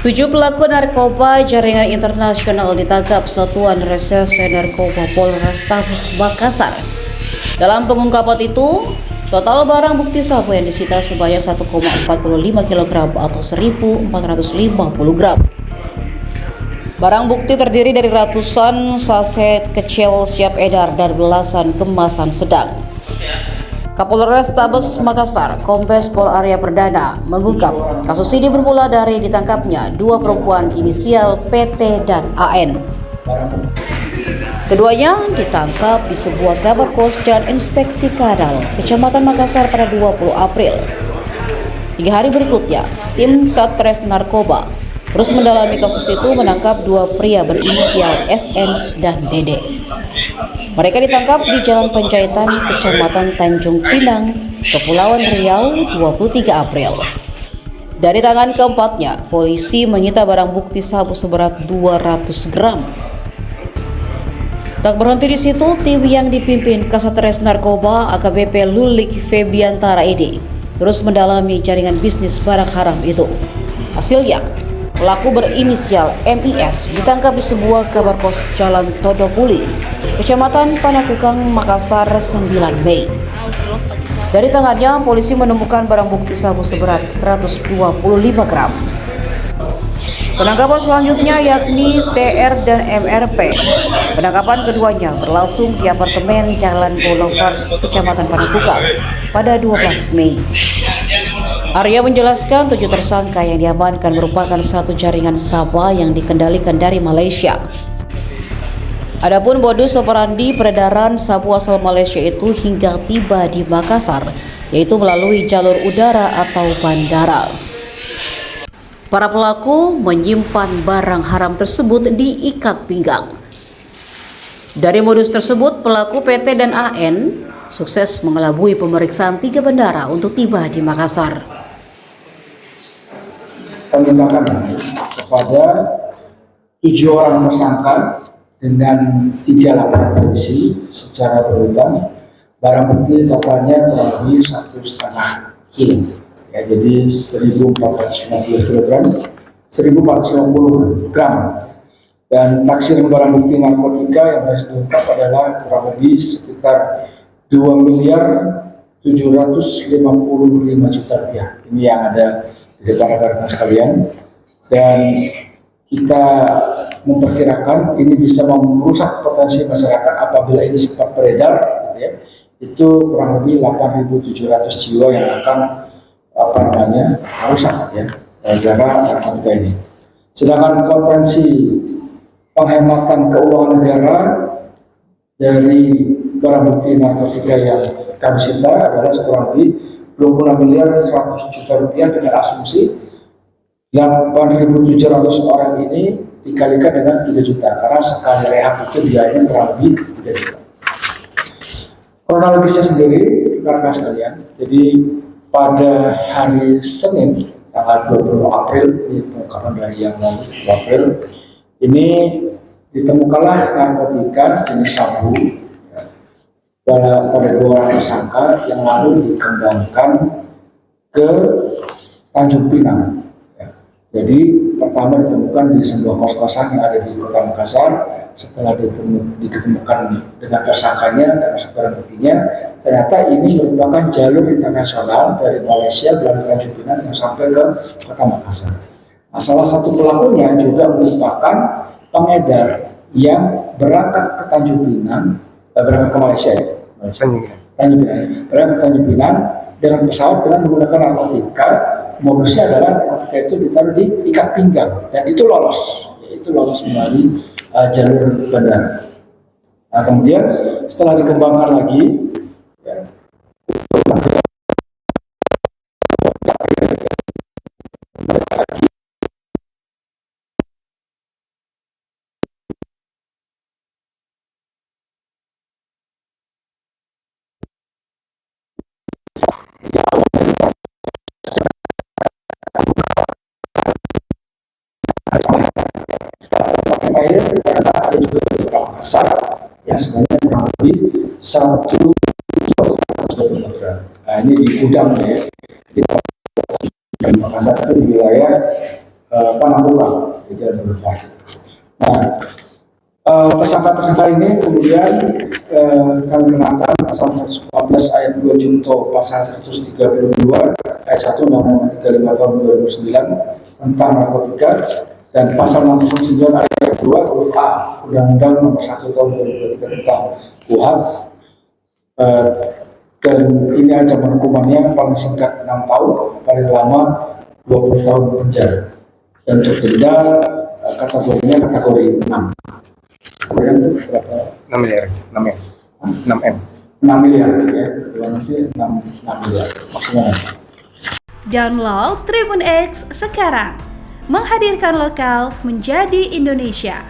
Tujuh pelaku narkoba jaringan internasional ditangkap Satuan Reserse Narkoba Polrestabes Makassar. Dalam pengungkapan itu, total barang bukti sabu yang disita sebanyak 1,45 kg atau 1.450 gram. Barang bukti terdiri dari ratusan saset kecil siap edar dan belasan kemasan sedang. Kapolres Tabes Makassar, Kombes Pol Arya Perdana, mengungkap kasus ini bermula dari ditangkapnya dua perempuan inisial PT dan AN. Keduanya ditangkap di sebuah kamar kos Jalan Inspeksi Kadal, Kecamatan Makassar pada 20 April. 3 hari berikutnya, tim Satres Narkoba terus mendalami kasus itu menangkap dua pria berinisial SN dan DD. Mereka ditangkap di Jalan Penjahitan, Kecamatan Tanjung Pinang, Kepulauan Riau, 23 April. Dari tangan keempatnya, polisi menyita barang bukti sabu seberat 200 gram. Tak berhenti di situ, tim yang dipimpin Kasatres Narkoba AKBP Lulik Febiantara ini terus mendalami jaringan bisnis barang haram itu. Hasilnya, pelaku berinisial MIS ditangkap di sebuah kamar kos Jalan Todopuli, Kecamatan Panakukang, Makassar, 9 Mei. Dari tangannya, polisi menemukan barang bukti sabu seberat 125 gram. Penangkapan selanjutnya yakni TR dan MRP. Penangkapan keduanya berlangsung di apartemen Jalan Boulevard, Kecamatan Panakukang pada 12 Mei. Arya menjelaskan 7 tersangka yang diamankan merupakan satu jaringan sabu yang dikendalikan dari Malaysia. Adapun modus operandi peredaran sabu asal Malaysia itu hingga tiba di Makassar, yaitu melalui jalur udara atau bandara. Para pelaku menyimpan barang haram tersebut di ikat pinggang. Dari modus tersebut, pelaku PT dan AN sukses mengelabui pemeriksaan 3 bandara untuk tiba di Makassar. Penindakan kepada 7 orang tersangka dengan 3 laporan polisi secara berurutan. Barang bukti totalnya kurang lebih 1,5 kilo, ya, jadi 1.450 kg, 1.450 gram. Dan taksiran barang bukti narkotika yang berhasil diungkap adalah kurang lebih sekitar 2.755 juta rupiah. Ini yang ada di depan rekan-rekan sekalian, dan kita memperkirakan ini bisa merusak potensi masyarakat apabila ini sempat beredar, ya, itu kurang lebih 8.700 jiwa yang akan rusak, ya, gara-gara narkotika ini. Sedangkan potensi penghematan keuangan negara dari barang bukti narkotika yang kami sita adalah kurang lebih 26 miliar 100 juta rupiah dengan asumsi 8.700 orang ini dikalikan dengan 3 juta, karena sekali rehab itu biayanya kurang lebih 3 juta. Kronologisnya sendiri, rekan-rekan sekalian, jadi pada hari Senin tanggal 20 April, ini pengungkapan dari yang lalu, 20 April, ini ditemukanlah narkotika jenis sabu, ya, pada 2 orang tersangka yang lalu dikembangkan ke Tanjung Pinang. Jadi pertama ditemukan di sebuah kos-kosan yang ada di Kota Makassar. Setelah ditemukan dengan tersangkanya termasuk barang buktinya, ternyata ini merupakan jalur internasional dari Malaysia melalui Tanjung Pinang yang sampai ke Kota Makassar. Nah, salah satu pelakunya juga merupakan pengedar yang berangkat ke Tanjung Pinang, berangkat ke Malaysia, ya, Tanjung Pinang, berangkat ke Tanjung Pinang dengan pesawat dengan menggunakan narkotika. Modusnya adalah narkotika itu ditaruh di ikat pinggang dan itu lolos, yaitu lolos melalui jalur bandara. Nah, kemudian setelah dikembangkan lagi, ya, terakhir karena ada juga beberapa pasar yang sebenarnya kurang lebih 1,1 gram. Nah, ini di gudang ya. Di Makassar itu di wilayah Panakukang, itu ada Boulevard. Nah, tersangka-tersangka ini kemudian kami kenakan pasal 114 ayat 2 junto pasal 132 ayat 1 Undang-Undang 35 tahun 2009 tentang narkotika dan pasal 69 ayat 2 huruf A Undang-Undang nomor 1 tahun 2023 tentang KUHP. Dan ini ancaman hukumannya paling singkat 6 tahun, paling lama 20 tahun penjara. Dan untuk denda kategorinya kategori 6. Kemudian itu berapa? 6 miliar, 6 M. 6 M. 6 miliar ya, nanti 6 miliar maksimal. Download Tribun X sekarang, menghadirkan lokal menjadi Indonesia.